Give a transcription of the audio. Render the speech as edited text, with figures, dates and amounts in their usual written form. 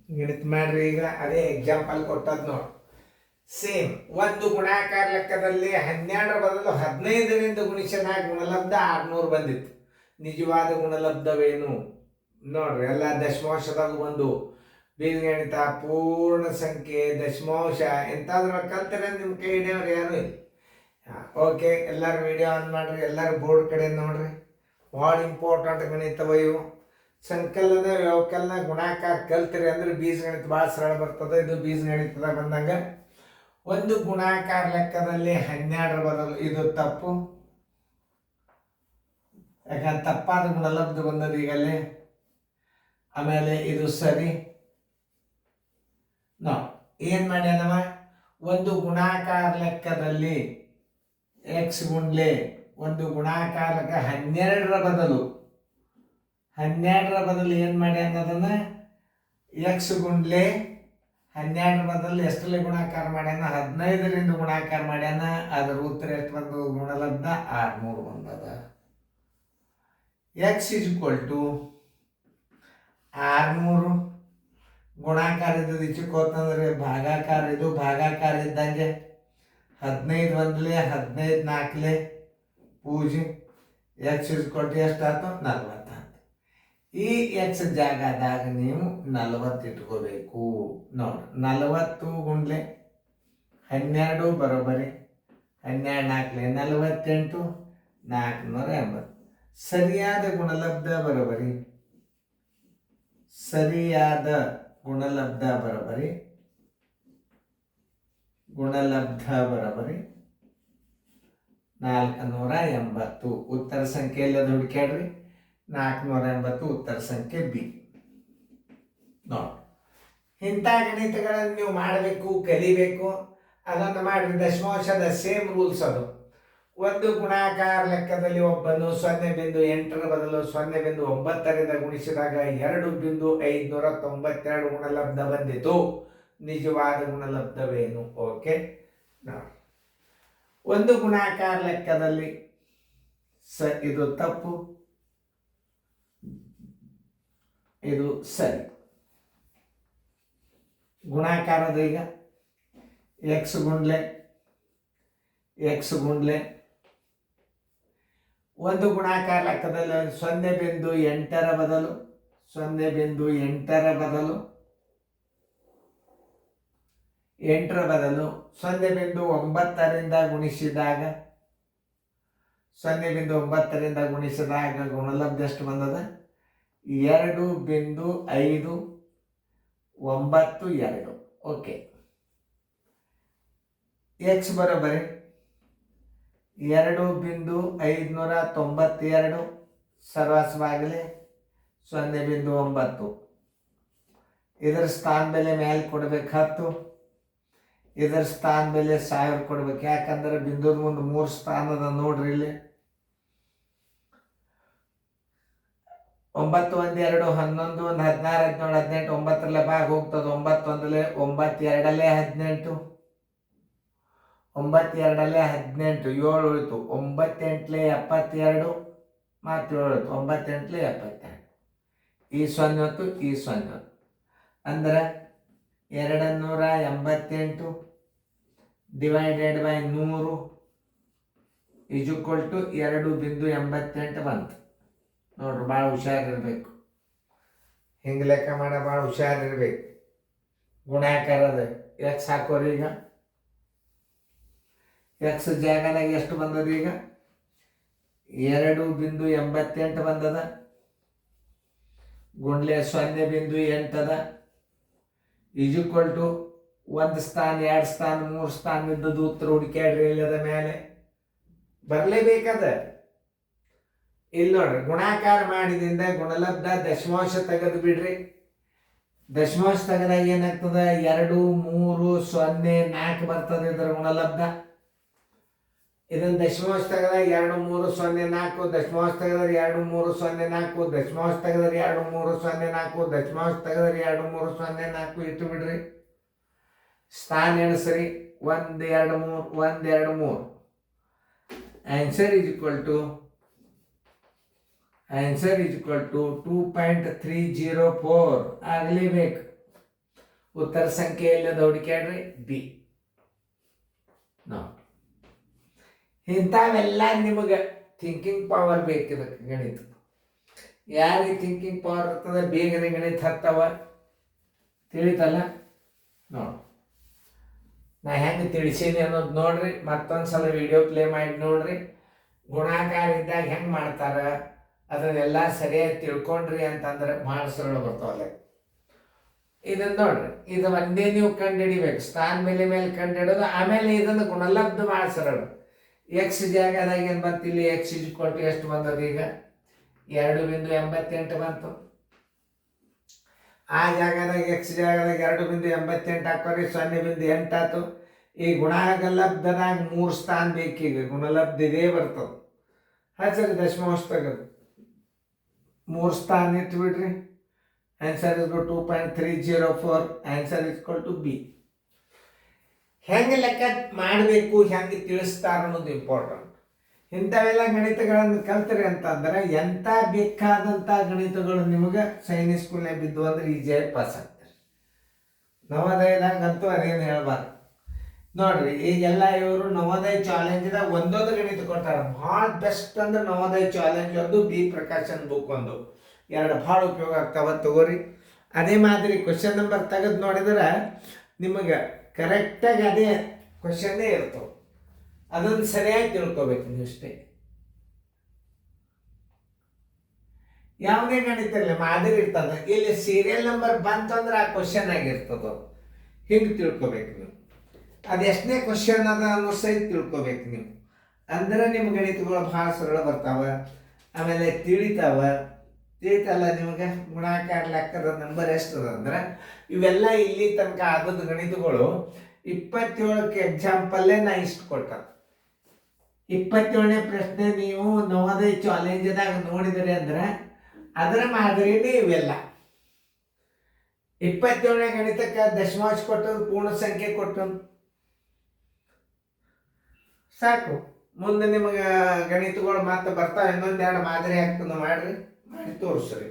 ಗಣಿತ ಮಾಡ್ರಿ. ಈಗ ಅದೇ ಎಕ್ಸಾಂಪಲ್ ಕೊಟ್ಟದ್ ನೋಡಿ. ಸೇಮ್ ಒಂದು ಗುಣಾಕಾರ ಲೆಕ್ಕದಲ್ಲಿ 12 ಬದಲು 15ರಿಂದ ಗುಣಿಸಿದಾಗ ಗುಣಲಬ್ಧ 600 ಬಂದಿತ್ತು. ನಿಜವಾದ ಗುಣಲಬ್ಧವೇನು ನೋಡ್ರಿ. ಎಲ್ಲ ದಶಮಾಂಶದಾಗ ಒಂದು ಬೀಜಗಣಿತ, ಪೂರ್ಣ ಸಂಖ್ಯೆ, ದಶಮಾಂಶ ಎಂತಾದ್ರೂ ಕಲ್ತಿರ ನಿಮ್ಮ ಕೈ ಹಿಡಿಯೋರು ಯಾರು ಇಲ್ಲ. ಓಕೆ, ಎಲ್ಲರೂ ವಿಡಿಯೋ ಆನ್ ಮಾಡ್ರಿ, ಎಲ್ಲರೂ ಬೋರ್ಡ್ ಕಡೆ ನೋಡ್ರಿ. ಭಾಳ ಇಂಪಾರ್ಟೆಂಟ್ ಗಣಿತವ ಇವು. ಸಂಕಲನ, ವ್ಯವಕಲನ, ಗುಣಾಕಾರ ಕಲ್ತಿರಿ ಅಂದ್ರೆ ಬೀಜಗಣಿತ ಭಾಳ ಸರಳ ಬರ್ತದೆ. ಇದು ಬೀಜಗಣಿತದಾಗ ಬಂದಂಗ ಒಂದು ಗುಣಾಕಾರ ಲೆಕ್ಕದಲ್ಲಿ 12 ಬದಲು ಇದು ತಪ್ಪು. ಯಾಕಂದ್ರೆ ತಪ್ಪಾದ ಗುಣಲಬ್ಧ ಬಂದದ ಈಗಲ್ಲೇ. ಆಮೇಲೆ ಇದು ಸರಿ. ಏನ್ ಮಾಡ್ಯಾನವ, ಒಂದು ಗುಣಾಕಾರ ಲೆಕ್ಕದಲ್ಲಿ ಎಕ್ಸ್ ಗುಂಡ್ಲೆ ಒಂದು ಗುಣಾಕಾರ ಲೆಕ್ಕ 12ರ ಬದಲು ಏನ್ ಮಾಡ್ಯಾನ, ಅದನ್ನ ಎಕ್ಸ್ ಗುಂಡ್ಲೆ 12ರ ಬದಲು ಎಷ್ಟರಲ್ಲಿ ಗುಣಾಕಾರ ಮಾಡ್ಯಾನ, 15ರಿಂದ ಗುಣಾಕಾರ ಮಾಡ್ಯಾನ. ಅದರ ಉತ್ತರ ಎಷ್ಟು ಬಂದು ಗುಣಲಬ್ಧ 600 ಬಂದದ. ಎಕ್ಸ್ ಇಸ್ ಈಕ್ವಲ್ ಟು 600 ಗುಣಾಕಾರ ಇದ್ದದ್ದು ಇಚ್ಚಕೋತಂದ್ರೆ ಭಾಗಾಕಾರ, ಇದು ಭಾಗಾಕಾರ ಇದ್ದಂಗೆ 15 ಒಂದ್ಲೆ 15 ನಾಲ್ಕಲೆ ಪೂಜೆ. ಎಕ್ಸ್ ಇಸ್ ಈಕ್ವಲ್ ಟು ಎಷ್ಟಾಯ್ತು 40 ಆಯ್ತು. ಈ ಎಕ್ಸ್ ಜಾಗದಾಗ ನೀವು 40 ಇಟ್ಕೋಬೇಕು ನೋಡಿ. 40 ಗುಂಡ್ಲೆ 12 ಬರೋಬ್ಬರಿ 12 ನಾಲ್ಕಲೆ 48, 480. ಸರಿಯಾದ ಗುಣಲಬ್ಧ ಬರೋಬ್ಬರಿ, ಸರಿಯಾದ ಗುಣಲಬ್ಧ ಬರೋಬ್ಬರಿ 480. ಉತ್ತರ ಸಂಖ್ಯೆಯಲ್ಲಿ ಅದು ಹುಡುಕ್ಯಾಡ್ರಿ. 480 ಉತ್ತರ ಸಂಖ್ಯೆ ಬಿ ನೋಡಿ. ಇಂಥ ಗಣಿತಗಳನ್ನು ನೀವು ಮಾಡಬೇಕು, ಕಲಿಬೇಕು. ಅದನ್ನು ಮಾಡಿರಿ. ದಶಮಾಂಶದ ಸೇಮ್ ರೂಲ್ಸ್ ಅದು. ಒಂದು ಗುಣಾಕಾರ ಲೆಕ್ಕದಲ್ಲಿ ಒಬ್ಬನು 0.8ರ ಬದಲು 0.9ರಿಂದ ಗುಣಿಸಿದಾಗ 2.592 ಗುಣಲಬ್ಧ ಬಂದಿತು. ನಿಜವಾದ ಗುಣಲಬ್ಧವೇನು? ಓಕೆ, ಒಂದು ಗುಣಾಕಾರ ಲೆಕ್ಕದಲ್ಲಿ ಇದು ತಪ್ಪು, ಇದು ಸರಿ. ಗುಣಾಕಾರದ ಈಗ ಎಕ್ಸ್ ಗುಂಡ್ಲೆ ಒಂದು ಗುಣಾಕಾರ ಲೆಕ್ಕದಲ್ಲಿ 0.8ರ ಬದಲು 0.9ರಿಂದ ಗುಣಿಸಿದಾಗ 0.9ರಿಂದ ಗುಣಿಸಿದಾಗ ಗುಣಲಬ್ಧ ಎಷ್ಟು ಬಂದದ? 2.592. ಓಕೆ, ಎಕ್ಸ್ ಬರೋಬ್ಬರಿ 2.592 ಸರ್ವಾಸವಾಗಲಿ 0.9. ಇದರ ಸ್ಥಾನ ಬೆಲೆ ಮೇಲೆ ಕೊಡ್ಬೇಕು 10, ಇದರ ಸ್ಥಾನ ಬೆಲೆ 1000 ಕೊಡ್ಬೇಕು. ಯಾಕಂದ್ರೆ ಬಿಂದುದ ಮುಂದೆ 3 ಸ್ಥಾನ ಅದ ನೋಡ್ರಿ. ಇಲ್ಲಿ 9 1 2 11 1 16 17 18 9ರಲ್ಲೇ ಭಾಗ ಹೋಗ್ತದೆ. 9 1 9 2 18, 9 2 18, 7 ಉಳಿತು. 9 8 72 ಮತ್ತು 7 ಉಳಿತು. 9 8 72. ಈ 0 ಹೊತ್ತು, ಈ 0 ಹೊತ್ತು ಅಂದ್ರೆ 288 divided by 100 is equal to 2.88 ಬಂತು ನೋಡ್ರಿ. ಭಾಳ ಹುಷಾರಿರ್ಬೇಕು. ಹಿಂಗೆ ಲೆಕ್ಕ ಮಾಡ ಭಾಳ ಹುಷಾರಿರ್ಬೇಕು. ಗುಣಾಕಾರದ ಎಕ್ಸ್ ಹಾಕೋರಿ. ಈಗ ಎಕ್ಸ್ ಜಾಗದಾಗ ಎಷ್ಟು ಬಂದದ? ಈಗ 2.88 ಬಂದದ. ಗುಂಡ್ಲೆ 0.8 ಅದ. ಇಸ್ ಈಕ್ವಲ್ ಟು 1 ಸ್ಥಾನ 2 ಸ್ಥಾನ 3 ಸ್ಥಾನ ಇದ್ದದ್ದು ಉತ್ತರ ಹುಡುಕ್ಯಾಡ್ರಿ. ಇಲ್ಲದ ಮೇಲೆ ಬರಲೇಬೇಕದ. ಇಲ್ಲಿ ನೋಡ್ರಿ, ಗುಣಾಕಾರ ಮಾಡಿದಿಂದ ಗುಣಲಬ್ಧ ದಶಮಾಂಶ ತೆಗೆದು ಬಿಡ್ರಿ. ದಶಮಾಂಶ ತೆಗೆದಾಗ ಏನಾಗ್ತದ? 2 3 0 4 ಬರ್ತದೆ ಇದರ ಗುಣಲಬ್ಧ. ಇದನ್ನ ದಶಮಾಂಶ ತೆಗೆದಾಗ 2 3 0 4, ದಶಮಾಂಶ ತೆಗೆದ್ರೆ 2 3 0 4, ದಶಮಾಂಶ ತೆಗೆದ್ರೆ 2 3 0 4, ದಶಮಾಂಶ ತೆಗೆದ್ರೆ 2 3 0 4 ಇಟ್ಟು ಬಿಡ್ರಿ. ಸ್ಥಾನ ಎಣಿಸ್ರಿ. 1 2 3 1 2 3. ಆನ್ಸರ್ ಇಸ್ ಈಕ್ವಲ್ ಟು 2.304 ಆಗಲೇಬೇಕು. ಉತ್ತರ ಸಂಖ್ಯೆ ಎಲ್ಲದ ಹುಡುಕ್ಯಾಡ್ರಿ ಬಿ. ನೋಡಿ, ಇಂಥವೆಲ್ಲ ನಿಮಗೆ ಥಿಂಕಿಂಗ್ ಪವರ್ ಬೇಕಿದಕ್ಕೆ ಗಣಿತ. ಯಾರಿಗೆ ಥಿಂಕಿಂಗ್ ಪವರ್ ಇರ್ತದೆ ಬೇಗನೆ ಗಣಿತ ಹತ್ತವ. ತಿಳಿತಲ್ಲ? ನೋಡಿ, ನಾ ಹೆಂಗೆ ತಿಳಿಸೀನಿ ಅನ್ನೋದು ನೋಡ್ರಿ. ಮತ್ತೊಂದು ಸಲ ವಿಡಿಯೋ ಪ್ಲೇ ಮಾಡಿ ನೋಡ್ರಿ. ಗುಣಾಕಾರ ಇದ್ದಾಗ ಹೆಂಗೆ ಮಾಡ್ತಾರ ಅದನ್ನೆಲ್ಲ ಸರಿಯಾಗಿ ತಿಳ್ಕೊಂಡ್ರಿ ಅಂತಂದ್ರೆ ಭಾಳ ಸರಳ ಬರ್ತಾವಲ್ಲ. ಇದನ್ನು ನೋಡ್ರಿ, ಇದು ಒಂದೇ ನೀವು ಕಂಡುಹಿಡಿಬೇಕು. ಸ್ಥಾನ ಮೇಲೆ ಕಂಡುಹಿಡೋದು. ಆಮೇಲೆ ಇದನ್ನು ಗುಣಲಬ್ಧ ಭಾಳ ಸರಳ. ಎಕ್ಸ್ ಜಾಗದಾಗ ಏನು ಬಂತು ಇಲ್ಲಿ? ಎಕ್ಸ್ ಇಜ್ಕೊಟ್ಟು ಎಷ್ಟು ಬಂದದ ಈಗ? 2.88 ಬಂತು. ಆ ಜಾಗದಾಗ ಎಕ್ಸ್ ಜಾಗದಾಗ 2.88 ಹಾಕೋರಿ 0.8 ಆಯ್ತು. ಈ ಗುಣಲಬ್ಧದಾಗ 3 ಸ್ಥಾನ ಬೇಕೀಗ. ಗುಣಲಬ್ಧ ಇದೇ ಬರ್ತದೆ. ಸರಿ, ದಶಮಾಂಶ ತೆಗೆದು 3 ಸ್ಥಾನ ಇಟ್ಟು ಬಿಡ್ರಿ. Answer is 2.304. Answer is equal to B. ಹೆಂಗೆ ಲೆಕ್ಕ ಮಾಡಬೇಕು, ಹೆಂಗೆ ತಿಳಿಸ್ತಾರ ಅನ್ನೋದು ಇಂಪಾರ್ಟೆಂಟ್. ಇಂಥವೆಲ್ಲ ಗಣಿತಗಳನ್ನು ಕಲ್ತ್ರಿ ಅಂತಂದ್ರೆ ಎಂಥ ಬೇಕಾದಂಥ ಗಣಿತಗಳು ನಿಮಗೆ ಸೈನಿಕ್ ಸ್ಕೂಲ್ನಾಗ ಬಿದ್ದು ಅಂದ್ರೆ ಈಜಿಯಾಗಿ ಪಾಸ್ ಆಗ್ತಾರೆ. ನವೋದಯದಾಗಂತೂ ಅದೇನು ಹೇಳ್ಬಾರ್ದು. ನೋಡ್ರಿ, ಈಗೆಲ್ಲ ಇವರು ನವೋದಯ ಚಾಲೆಂಜ್ದಾಗ ಒಂದೊಂದು ಗಣಿತ ಕೊಟ್ಟಾರ. ಭಾಳ ಬೆಸ್ಟ್ ಅಂದ್ರೆ ನವೋದಯ ಚಾಲೆಂಜ್ ಒಂದು, ಬಿ ಪ್ರಕಾಶನ್ ಬುಕ್ ಒಂದು, 2 ಭಾಳ ಉಪಯೋಗ ಆಗ್ತಾವ. ತಗೋರಿ. ಅದೇ ಮಾದರಿ ಕ್ವಶನ್ ನಂಬರ್ ತೆಗೆದು ನೋಡಿದ್ರೆ ನಿಮಗೆ ಕರೆಕ್ಟಾಗಿ ಅದೇ ಕ್ವಶನ್ನೇ ಇರ್ತವೆ. ಅದನ್ನು ಸರಿಯಾಗಿ ತಿಳ್ಕೊಬೇಕು ನೀವು ಅಷ್ಟೇ. ಯಾವುದೇ ಗಣಿತ ಇರಲಿ ಮಾದರಿ ಇರ್ತದೆ. ಇಲ್ಲಿ ಸೀರಿಯಲ್ ನಂಬರ್ ಬಂತಂದ್ರೆ ಆ ಕ್ವಶನ್ ಆಗಿರ್ತದ. ಹಿಂಗೆ ತಿಳ್ಕೊಬೇಕು ನೀವು. ಅದು ಎಷ್ಟನೇ ಕ್ವಶನ್ ಅದ ಅನ್ನೋ ಸಹಿತ ತಿಳ್ಕೊಬೇಕು ನೀವು. ಅಂದ್ರೆ ನಿಮ್ಮ ಗಣಿತಗಳು ಭಾಳ ಸರಳ ಬರ್ತಾವ. ಆಮೇಲೆ ತಿಳಿತಲ್ಲ ನಿಮಗೆ. ಗುಣಾಕಾರ ಲೆಕ್ಕದ ನಂಬರ್ ಎಷ್ಟದ ಅಂದ್ರೆ ಇವೆಲ್ಲ ಇಲ್ಲಿ ತನಕ ಆದದ್ದು ಗಣಿತಗಳು 27ಕ್ಕೆ ಎಕ್ಸಾಂಪಲ್ಲೇ ನಾ ಇಷ್ಟು ಕೊಟ್ಟ. 27ನೇ ಪ್ರಶ್ನೆ ನೀವು ನವೋದಯ ಚಾಲೆಂಜ್ದಾಗ ನೋಡಿದ್ರಿ ಅಂದ್ರೆ ಅದರ ಮಾದರಿನೇ ಇವೆಲ್ಲ. 27ನೇ ಗಣಿತಕ್ಕೆ ದಶಮಾಂಶ ಕೊಟ್ಟದ್ದು, ಪೂರ್ಣ ಸಂಖ್ಯೆ ಕೊಟ್ಟದ್ದು ಸಾಕು. ಮುಂದೆ ನಿಮಗೆ ಗಣಿತಗಳು ಮತ್ತೆ ಬರ್ತಾವೆ. ಇನ್ನೊಂದೆರಡು ಮಾದರಿ ಹಾಕ್ತದೆ, ಮಾಡಿ ತೋರಿಸ್ರಿ.